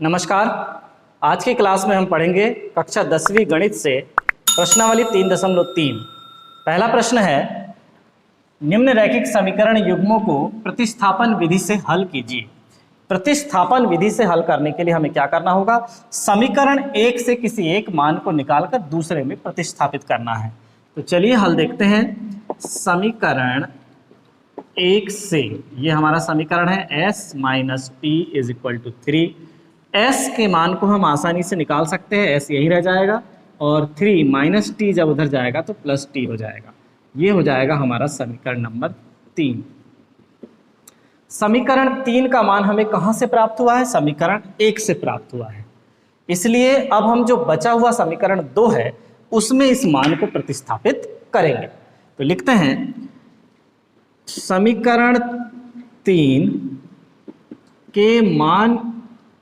नमस्कार। आज की क्लास में हम पढ़ेंगे कक्षा 10वीं गणित से प्रश्नावली 3.3। पहला प्रश्न है, निम्न रैखिक समीकरण युग्मों को प्रतिस्थापन विधि से हल कीजिए। प्रतिस्थापन विधि से हल करने के लिए हमें क्या करना होगा? समीकरण एक से किसी एक मान को निकालकर दूसरे में प्रतिस्थापित करना है। तो चलिए हल देखते हैं। समीकरण एक से, ये हमारा समीकरण है s minus T is equal to 3। s के मान को हम आसानी से निकाल सकते हैं, s यही रह जाएगा और 3 माइनस टी जब उधर जाएगा तो प्लस टी हो जाएगा। ये हो जाएगा हमारा समीकरण नंबर 3। समीकरण 3 का मान हमें कहाँ से प्राप्त हुआ है? समीकरण 1 से प्राप्त हुआ है। इसलिए अब हम जो बचा हुआ समीकरण 2 है उसमें इस मान को प्रतिस्थापित करेंगे। तो लिखते हैं समीकरण 3 के मान,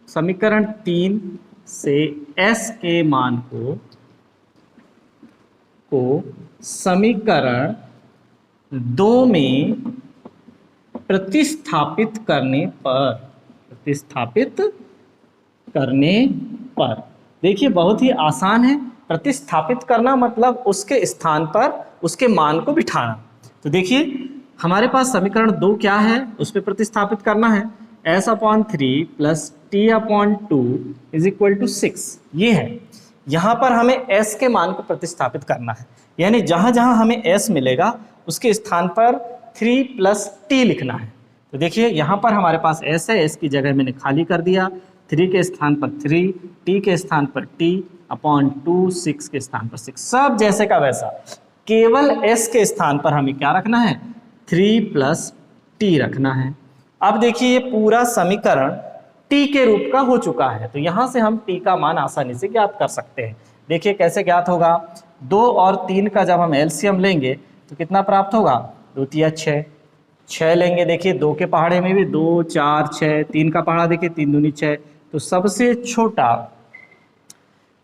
समीकरण 3 से s के मान को समीकरण 2 में प्रतिस्थापित करने पर देखिए बहुत ही आसान है। प्रतिस्थापित करना मतलब उसके स्थान पर उसके मान को बिठाना। तो देखिए हमारे पास समीकरण 2 क्या है, उस पर प्रतिस्थापित करना है। s/3 plus t/2 is equal to 6, ये है। यहाँ पर हमें s के मान को प्रतिस्थापित करना है, यानी जहाँ जहाँ हमें s मिलेगा उसके स्थान पर 3 प्लस t लिखना है। तो देखिए यहाँ पर हमारे पास s है, s की जगह मैंने खाली कर दिया। 3 के स्थान पर 3, t के स्थान पर t/2, 6 के स्थान पर 6, सब जैसे का वैसा। केवल s के स्थान पर हमें क्या रखना है? 3 प्लस टी रखना है। अब देखिए ये पूरा समीकरण t के रूप का हो चुका है, तो यहाँ से हम t का मान आसानी से ज्ञात कर सकते हैं। देखिए कैसे ज्ञात होगा? 2 और 3 का जब हम एलसीएम लेंगे तो कितना प्राप्त होगा? 2 तिया 6, 6 लेंगे। देखिए 2 के पहाड़े में भी 2, 4, 6, 3 का पहाड़ा देखिए 3 दूनी 6। तो सबसे छोटा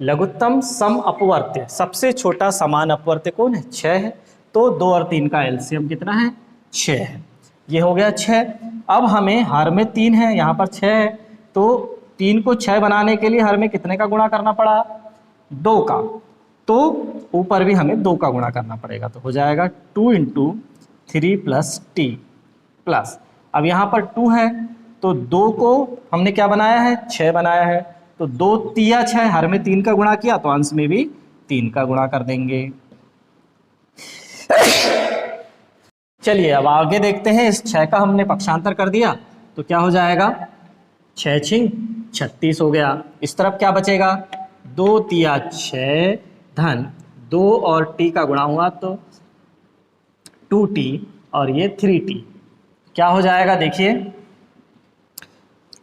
लघुत्तम सम अपवर्त्य, सबसे छोटा समान अपवर्त्य कौन है? 6 है। तो 2 और 3 का एलसीएम कितना है? 6 है। ये हो गया 6। अब हमें हर में 3 है, यहाँ पर 6 है, तो 3 को 6 बनाने के लिए हर में कितने का गुणा करना पड़ा? 2 का। तो ऊपर भी हमें 2 का गुणा करना पड़ेगा, तो हो जाएगा 2 × 3 प्लस टी प्लस, अब यहाँ पर 2 है तो 2 को हमने क्या बनाया है? 6 बनाया है। तो 2 तिया 6, हर में 3 का गुणा किया तो अंश में भी 3 का गुणा कर देंगे। चलिए अब आगे देखते हैं। इस 6 का हमने पक्षांतर कर दिया तो क्या हो जाएगा? 6 छिंग 36 हो गया। इस तरफ क्या बचेगा? 2 तिया 6 धन 2 और t का गुणा हुआ तो 2t और ये 3t, क्या हो जाएगा? देखिए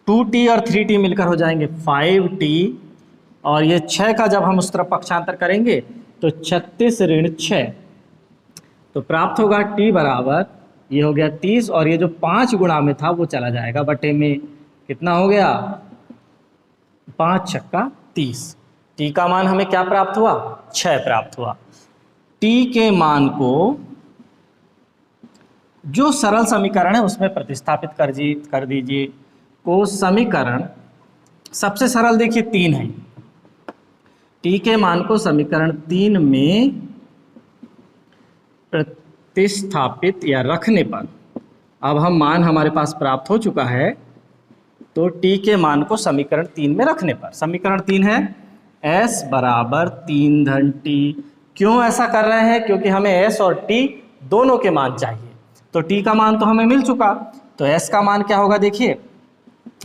2t और 3t मिलकर हो जाएंगे 5t, और ये 6 का जब हम उस तरफ पक्षांतर करेंगे तो 36 ऋण 6, तो प्राप्त होगा t बराबर, ये हो गया 30, और ये जो 5 गुणा में था वो चला जाएगा बटे में। कितना हो गया? 5 छक्का 30। t का मान हमें क्या प्राप्त हुआ? 6 प्राप्त हुआ। t के मान को जो सरल समीकरण है उसमें प्रतिस्थापित कर दीजिए। को समीकरण सबसे सरल देखिए 3 है। t के मान को समीकरण 3 में प्रतिस्थापित या रखने पर, अब हम मान हमारे पास प्राप्त हो चुका है, तो t के मान को समीकरण 3 में रखने पर, समीकरण 3 है s बराबर 3 धन t। क्यों ऐसा कर रहे हैं? क्योंकि हमें s और t दोनों के मान चाहिए। तो t का मान तो हमें मिल चुका, तो s का मान क्या होगा? देखिए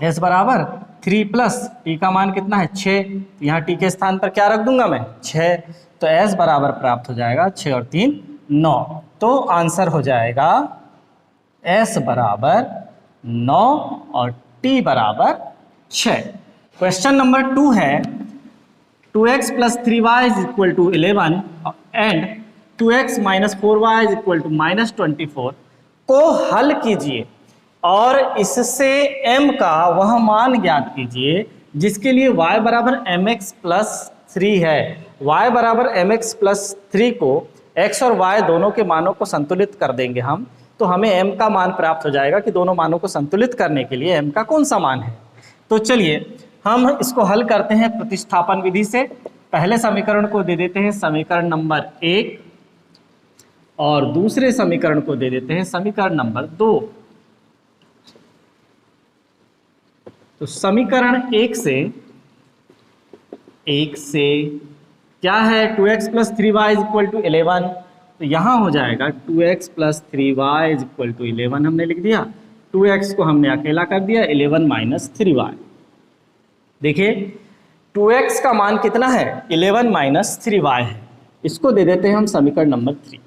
s बराबर 3 प्लस t का मान कितना है? 6। यहाँ t के स्थान पर क्या रख दूंगा मैं? 6। तो s बराबर प्राप्त हो जाएगा 6 और 3 9। तो आंसर हो जाएगा s बराबर 9 और t बराबर 6। क्वेश्चन नंबर 2 है 2x plus 3y is equal to 11 and 2x minus 4y is equal to minus 24 को हल कीजिए और इससे m का वह मान ज्ञात कीजिए जिसके लिए y बराबर mx प्लस 3 है। y बराबर mx प्लस 3 को x और y दोनों के मानों को संतुलित कर देंगे हम, तो हमें m का मान प्राप्त हो जाएगा कि दोनों मानों को संतुलित करने के लिए m का कौन सा मान है। तो चलिए हम इसको हल करते हैं प्रतिस्थापन विधि से। पहले समीकरण को दे देते हैं समीकरण नंबर 1 और दूसरे समीकरण को दे देते हैं समीकरण नंबर 2। तो समीकरण 1 से क्या है, 2x + 3y = 11। तो यहाँ हो जाएगा 2x + 3y = 11 हमने लिख दिया। 2x को हमने अकेला कर दिया, 11 - 3y। देखिए 2x का मान कितना है, 11 - 3y है। इसको दे देते हैं हम समीकरण नंबर 3।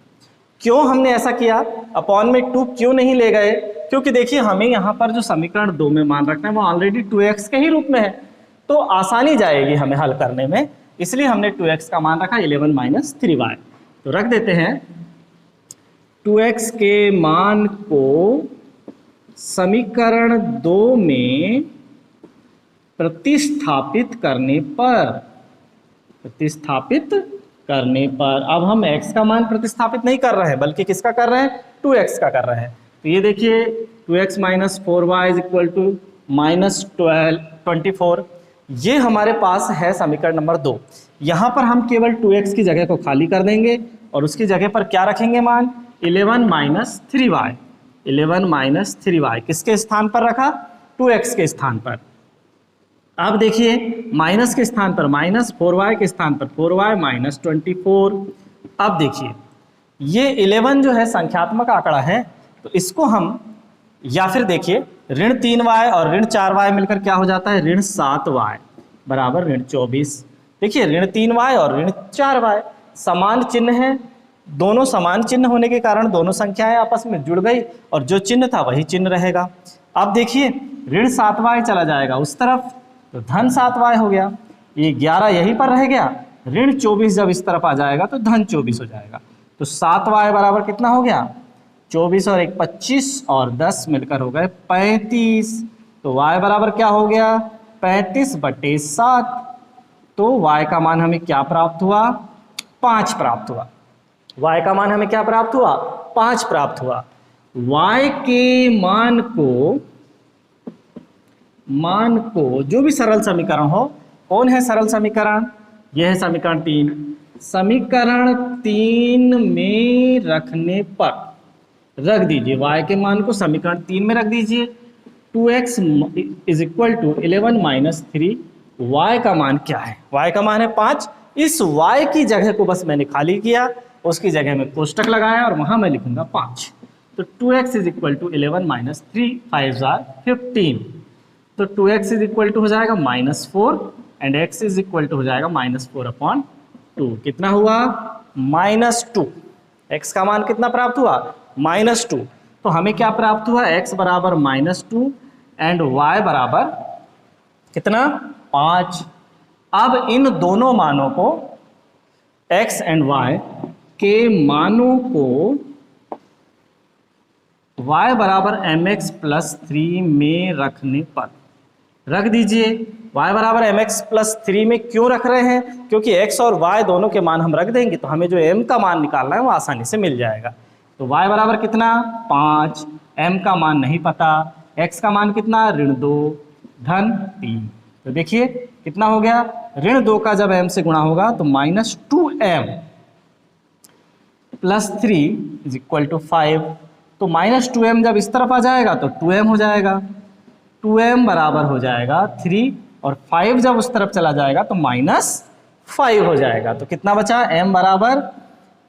क्यों हमने ऐसा किया, अपॉन में 2 क्यों नहीं ले गए, क्योंकि देखिए हमें यहाँ पर जो समीकरण 2 में मान रखना है वो ऑलरेडी 2x के ही रूप में है, तो आसानी जाएगी हमें हल करने में, इसलिए हमने 2x का मान रखा 11 - 3y। तो रख देते हैं 2x के मान को समीकरण 2 में प्रतिस्थापित करने पर अब हम x का मान प्रतिस्थापित नहीं कर रहे हैं, बल्कि किसका कर रहे हैं, 2x का कर रहे हैं। तो ये देखिए 2x - 4y = -24, ये हमारे पास है समीकरण नंबर 2। यहाँ पर हम केवल 2x की जगह को खाली कर देंगे और उसकी जगह पर क्या रखेंगे मान, 11 - 3y। 11 - 3y किसके स्थान पर रखा, 2x के स्थान पर। अब देखिए माइनस के स्थान पर माइनस, 4y के स्थान पर 4y - 24। अब देखिए ये 11 जो है संख्यात्मक आंकड़ा है, तो इसको हम, या फिर देखिए -3y और -4y मिलकर क्या हो जाता है, -7y बराबर -24। देखिए -3y और -4y समान चिन्ह है, दोनों समान चिन्ह होने के कारण दोनों संख्याएं आपस में जुड़ गई और जो चिन्ह था वही चिन्ह रहेगा। अब देखिए -7y चला जाएगा उस तरफ तो -7y हो गया, ये 11 यहीं पर रह गया, -24 जब इस तरफ आ जाएगा तो -24 हो जाएगा। तो 7y बराबर कितना हो गया, 24 और 1 25 और 10 मिलकर हो गए 35। तो y बराबर क्या हो गया, 35/7। तो y का मान हमें क्या प्राप्त हुआ, 5 प्राप्त हुआ। y का मान हमें क्या प्राप्त हुआ, 5 प्राप्त हुआ। y के मान को जो भी सरल समीकरण हो, कौन है सरल समीकरण, यह है समीकरण 3। समीकरण 3 में रखने पर रख दीजिए y के मान को समीकरण 3 में रख दीजिए। 2x = 11 - 3, y का मान क्या है, y का मान है 5। इस y की जगह को बस मैंने खाली किया, उसकी जगह में कोष्टक लगाया और वहां मैं लिखूंगा 5। तो 2x = 11 - 3, 5 = 15। तो 2x हो जाएगा -4 एंड x हो जाएगा -4/2। कितना हुआ, -2। x का मान कितना प्राप्त हुआ, -2। तो हमें क्या प्राप्त हुआ, x बराबर -2 एंड y बराबर कितना, 5। अब इन दोनों मानों को, x एंड y के मानों को y बराबर mx + 3 में रखने पर रख दीजिए। y बराबर mx + 3 में क्यों रख रहे हैं, क्योंकि x और y दोनों के मान हम रख देंगे तो हमें जो m का मान निकालना है वो आसानी से मिल जाएगा। तो y बराबर कितना, 5, m का मान नहीं पता, x का मान कितना, -2 3। तो देखिए कितना हो गया, -2 का जब m से गुणा होगा तो -2m + 3 = 5। तो -2m जब इस तरफ आ जाएगा तो 2m हो जाएगा, 2m बराबर हो जाएगा 3 और 5 जब उस तरफ चला जाएगा तो -5 हो जाएगा। तो कितना बचा, m बराबर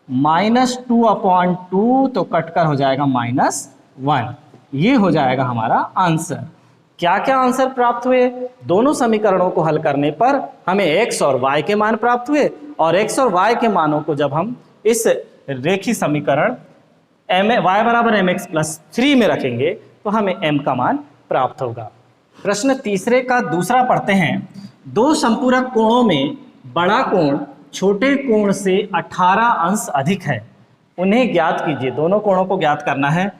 -2/2, तो कटकर हो जाएगा -1। ये हो जाएगा हमारा आंसर। क्या क्या आंसर प्राप्त हुए, दोनों समीकरणों को हल करने पर हमें x और y के मान प्राप्त हुए और x और y के मानों को जब हम इस रेखीय समीकरण y बराबर mx + 3 में रखेंगे तो हमें m का मान प्राप्त होगा। प्रश्न तीसरे का दूसरा पढ़ते हैं। दो संपूरक कोणों में बड़ा कोण छोटे कोण से 18 अंश अधिक है, उन्हें ज्ञात कीजिए। दोनों कोणों को ज्ञात करना है,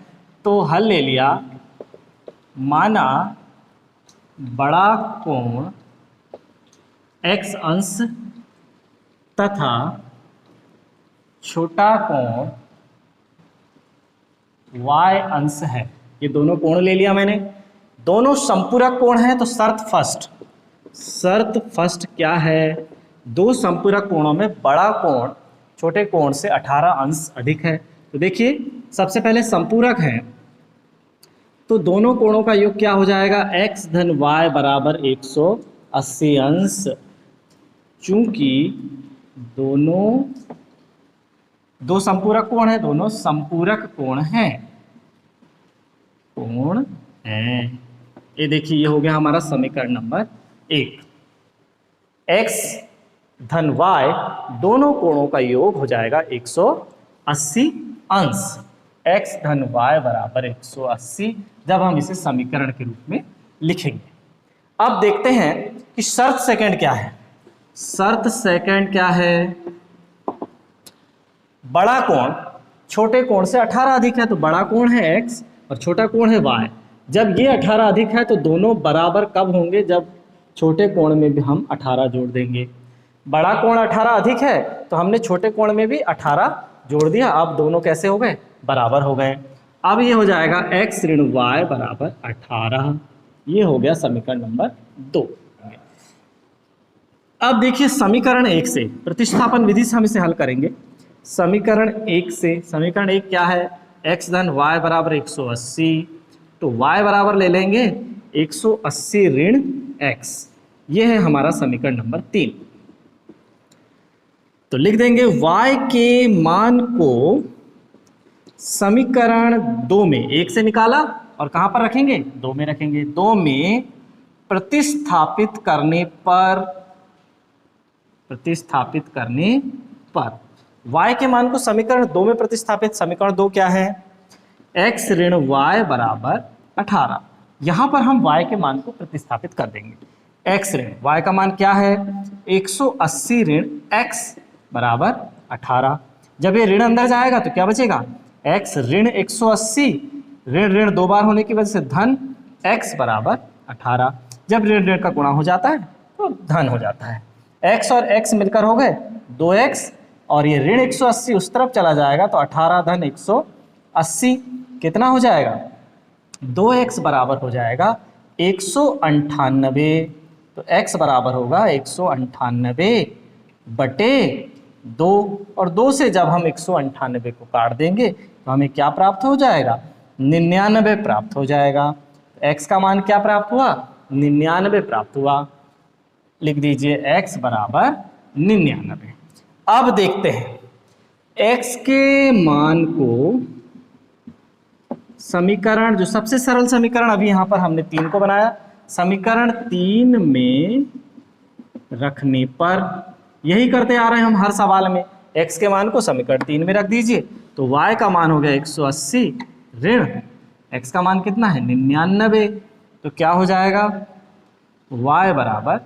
तो हल ले लिया। माना बड़ा कोण x अंश तथा छोटा कोण y अंश है। ये दोनों कोण ले लिया मैंने, दोनों संपूरक कोण हैं। तो शर्त फर्स्ट, शर्त फर्स्ट क्या है, दो संपूरक कोणों में बड़ा कोण छोटे कोण से 18 अंश अधिक है। तो देखिए सबसे पहले संपूरक है, तो दोनों कोणों का योग क्या हो जाएगा, x धन y बराबर 180 अंश। चूंकि दोनों दो संपूरक कोण है, दोनों संपूरक कोण हैं, कोण है। ये देखिए ये हो गया हमारा समीकरण नंबर 1। x धन y दोनों कोणों का योग हो जाएगा 180 अंश। x धन y बराबर 180 जब हम इसे समीकरण के रूप में लिखेंगे। अब देखते हैं कि शर्त सेकंड क्या है। शर्त सेकंड क्या है, बड़ा कोण छोटे कोण से 18 अधिक है, तो बड़ा कोण है x और छोटा कोण है y। जब ये 18 अधिक है तो दोनों बराबर कब होंगे, जब छोटे कोण में भी हम 18 जोड़ देंगे। बड़ा कोण 18 अधिक है तो हमने छोटे कोण में भी 18 जोड़ दिया, अब दोनों कैसे हो गए, बराबर हो गए। अब ये हो जाएगा x ऋण y बराबर 18। ये हो गया समीकरण नंबर 2। अब देखिए समीकरण 1 से प्रतिस्थापन विधि से हम इसे हल करेंगे। समीकरण 1 से, समीकरण 1 क्या है, x धन y बराबर 180, तो y बराबर ले लेंगे 180 ऋण x। ये है हमारा समीकरण नंबर 3। तो लिख देंगे y के मान को समीकरण 2 में 1 से निकाला और कहां पर रखेंगे, 2 में रखेंगे। 2 में प्रतिस्थापित करने पर y के मान को समीकरण 2 में प्रतिस्थापित, समीकरण 2 क्या है, x ऋण y बराबर 18। यहां पर हम y के मान को प्रतिस्थापित कर देंगे। x ऋण y का मान क्या है, 180 ऋण x बराबर 18। जब ये ऋण अंदर जाएगा तो क्या बचेगा, x ऋण 180, ऋण ऋण 2 बार होने की वजह से धन x बराबर 18। जब ऋण ऋण का गुणा हो जाता है तो धन हो जाता है। x और x मिलकर हो गए 2x, और ये ऋण 180 उस तरफ चला जाएगा तो 18 धन 180 कितना हो जाएगा, 2x बराबर हो जाएगा 198। तो x बराबर होगा 198 बटे 2, और 2 से जब हम 198 को काट देंगे तो हमें क्या प्राप्त हो जाएगा, 99 प्राप्त हो जाएगा। x का मान क्या प्राप्त हुआ, 99 प्राप्त हुआ। लिख दीजिए x बराबर 99। अब देखते हैं x के मान को समीकरण, जो सबसे सरल समीकरण अभी यहां पर हमने 3 को बनाया, समीकरण 3 में रखने पर, यही करते आ रहे हैं हम हर सवाल में, x के मान को समीकरण 3 में रख दीजिए तो y का मान हो गया 180 ऋण x का मान कितना है 99, तो क्या हो जाएगा, y बराबर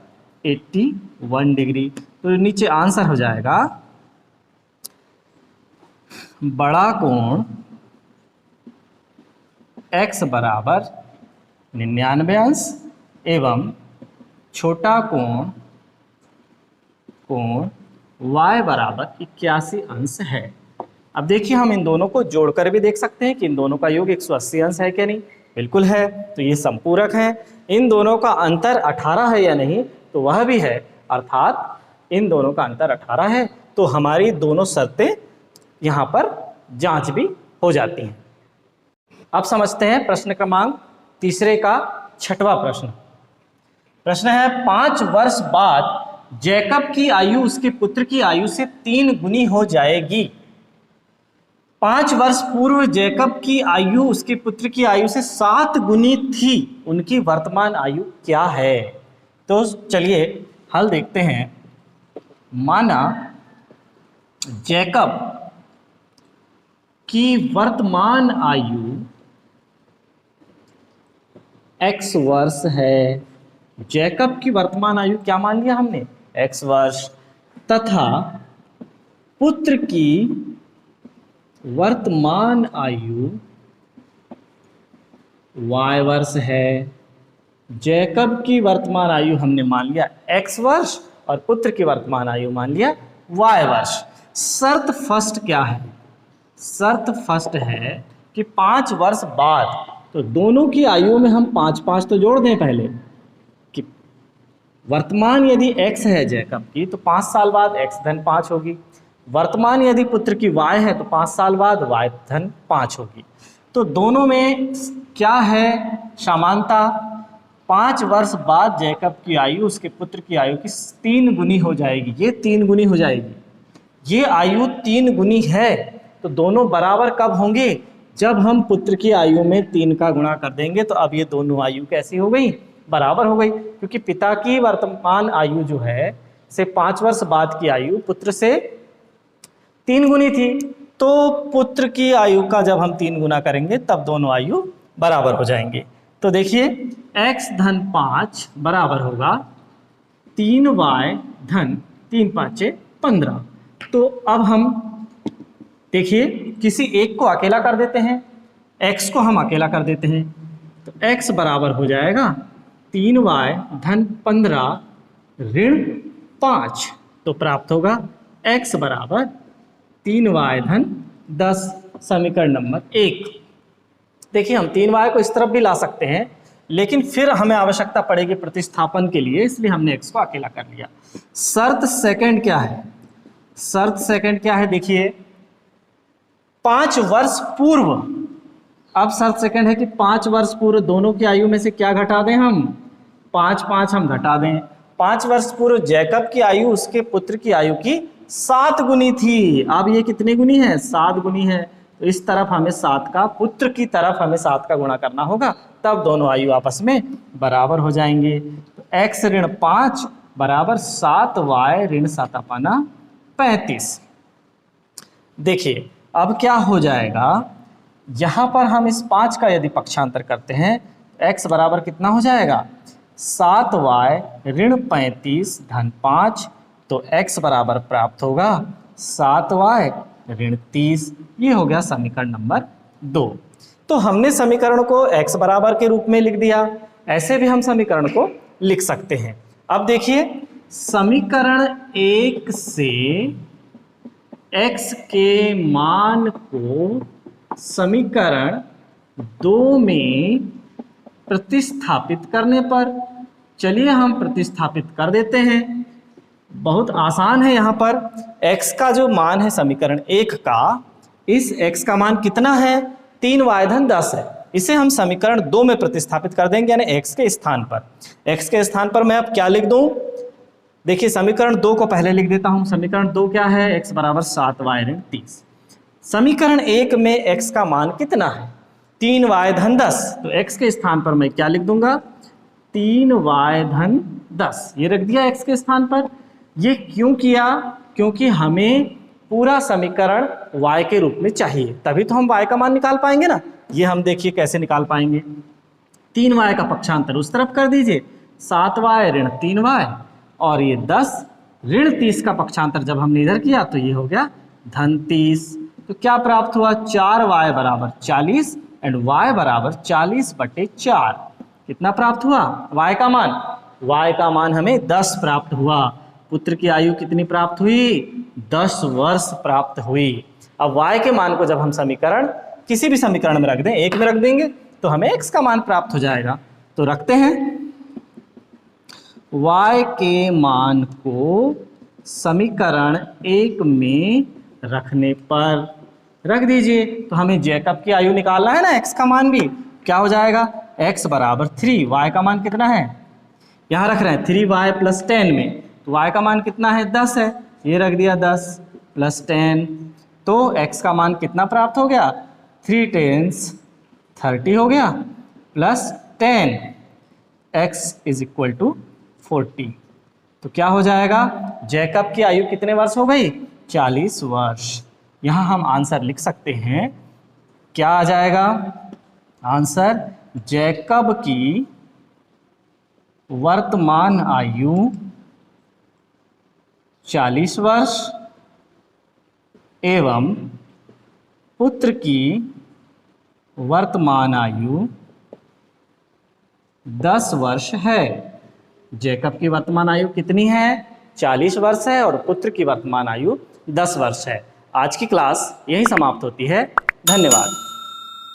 81 डिग्री। तो नीचे आंसर हो जाएगा बड़ा कोण x बराबर 99 अंश एवं छोटा कोण y बराबर 81 अंश है। अब देखिए हम इन दोनों को जोड़कर भी देख सकते हैं कि इन दोनों का योग 180 अंश है क्या नहीं, बिल्कुल है। तो ये संपूरक है। इन दोनों का अंतर 18 है या नहीं, तो वह भी है, अर्थात इन दोनों का अंतर 18 है। तो हमारी दोनों शर्तें यहाँ पर जांच भी हो जाती हैं। अब समझते हैं प्रश्न क्रमांक 3 का 6वां प्रश्न। प्रश्न है 5 वर्ष बाद जैकब की आयु उसके पुत्र की आयु से 3 गुनी हो जाएगी। 5 वर्ष पूर्व जैकब की आयु उसके पुत्र की आयु से 7 गुनी थी, उनकी वर्तमान आयु क्या है। तो चलिए हल देखते हैं। माना जैकब की वर्तमान आयु x वर्ष है। जैकब की वर्तमान आयु क्या मान लिया हमने, x वर्ष, तथा पुत्र की वर्तमान आयु y वर्ष है। जैकब की वर्तमान आयु हमने मान लिया x वर्ष और पुत्र की वर्तमान आयु मान लिया y वर्ष। शर्त फर्स्ट क्या है, शर्त फर्स्ट है कि 5 वर्ष बाद, तो दोनों की आयु में हम 5-5 तो जोड़ दें पहले, कि वर्तमान यदि x है जैकब की तो 5 साल बाद x धन 5 होगी। वर्तमान यदि पुत्र की y है तो 5 साल बाद y धन 5 होगी। तो दोनों में क्या है समानता? 5 वर्ष बाद जैकब की आयु उसके पुत्र की आयु की 3 गुनी हो जाएगी। ये 3 गुनी हो जाएगी, ये आयु 3 गुनी है। तो दोनों बराबर कब होंगे? जब हम पुत्र की आयु में 3 का गुणा कर देंगे। तो अब ये दोनों आयु कैसी हो गई? बराबर हो गई, क्योंकि पिता की वर्तमान आयु जो है से 5 वर्ष बाद की आयु पुत्र से 3 गुनी थी। तो पुत्र की आयु का जब हम 3 गुना करेंगे तब दोनों आयु बराबर हो जाएंगे। तो देखिए x धन 5 बराबर होगा 3y धन 3 5 15। तो अब हम देखिए किसी एक को अकेला कर देते हैं, x को हम अकेला कर देते हैं। तो x बराबर हो जाएगा 3y धन 15 ऋण 5। तो प्राप्त होगा x बराबर 3y धन 10, समीकरण नंबर 1। देखिए हम 3y को इस तरफ भी ला सकते हैं, लेकिन फिर हमें आवश्यकता पड़ेगी प्रतिस्थापन के लिए, इसलिए हमने x को अकेला कर लिया। शर्त सेकंड क्या है? शर्त सेकंड क्या है? देखिए 5 वर्ष पूर्व, अब शर्त सेकंड है कि 5 वर्ष पूर्व दोनों की आयु में से क्या घटा दें हम? 5 5 हम घटा दें। 5 वर्ष पूर्व जैकब की आयु उसके पुत्र की आयु की 7 गुनी थी। अब ये कितने गुनी है? 7 गुनी है। तो इस तरफ हमें 7 का, पुत्र की तरफ हमें 7 का गुणा करना होगा, तब दोनों आयु आपस में बराबर हो जाएंगे। तो x ऋण 5 बराबर 7y ऋण 7 पाना 35। देखिए अब क्या हो जाएगा, यहाँ पर हम इस 5 का यदि पक्षांतर करते हैं x बराबर कितना हो जाएगा? 7y ऋण 35 धन 5। तो x बराबर प्राप्त होगा 7y ऋण 30। ये हो गया समीकरण नंबर 2। तो हमने समीकरण को x बराबर के रूप में लिख दिया। ऐसे भी हम समीकरण को लिख सकते हैं। अब देखिए समीकरण 1 से x के मान को समीकरण 2 में प्रतिस्थापित करने पर, चलिए हम प्रतिस्थापित कर देते हैं। बहुत आसान है। यहाँ पर x का जो मान है समीकरण 1 का, इस x का मान कितना है? 3y धन 10 है। इसे हम समीकरण 2 में प्रतिस्थापित कर देंगे, यानी x के स्थान पर। x के स्थान पर मैं अब क्या लिख दूं? देखिए समीकरण 2 को पहले लिख देता हूं। समीकरण 2 क्या है? x बराबर 7y ऋण 30। समीकरण 1 में x का मान कितना है? 3y धन 10। तो x के स्थान पर मैं क्या लिख दूंगा? 3y धन 10। ये रख दिया x के स्थान पर। ये क्यों किया? क्योंकि हमें पूरा समीकरण y के रूप में चाहिए, तभी तो हम y का मान निकाल पाएंगे ना। ये हम देखिए कैसे निकाल पाएंगे। 3y का पक्षांतर उस तरफ कर दीजिए, 7y ऋण 3y, और ये 10 ऋण 30 का पक्षांतर जब हमने इधर किया तो ये हो गया धन 30। तो क्या प्राप्त हुआ? 4y बराबर 40 एंड y बराबर 40/4। कितना प्राप्त हुआ? y का मान, y का मान हमें 10 प्राप्त हुआ। पुत्र की आयु कितनी प्राप्त हुई? 10 वर्ष प्राप्त हुई। अब y के मान को जब हम समीकरण, किसी भी समीकरण में रख दें, 1 में रख देंगे तो हमें x का मान प्राप्त हो जाएगा। तो रखते हैं, y के मान को समीकरण 1 में रखने पर रख दीजिए। तो हमें जैकब की आयु निकालना है ना, x का मान भी क्या हो जाएगा? x बराबर 3, y का मान कितना है? यहाँ रख रहे हैं 3y प्लस 10 में, तो y का मान कितना है? 10 है। ये रख दिया 10 प्लस 10, तो x का मान कितना प्राप्त हो गया? 3 10 30 हो गया, plus 10 x is equal to 40। तो क्या हो जाएगा? जैकब की आयु कितने वर्ष हो गई? 40 वर्ष। यहाँ हम आंसर लिख सकते हैं, क्या आ जाएगा आंसर? जैकब की वर्तमान आयु 40 वर्ष एवं पुत्र की वर्तमान आयु 10 वर्ष है। जैकब की वर्तमान आयु कितनी है? 40 वर्ष है और पुत्र की वर्तमान आयु 10 वर्ष है। आज की क्लास यहीं समाप्त होती है। धन्यवाद।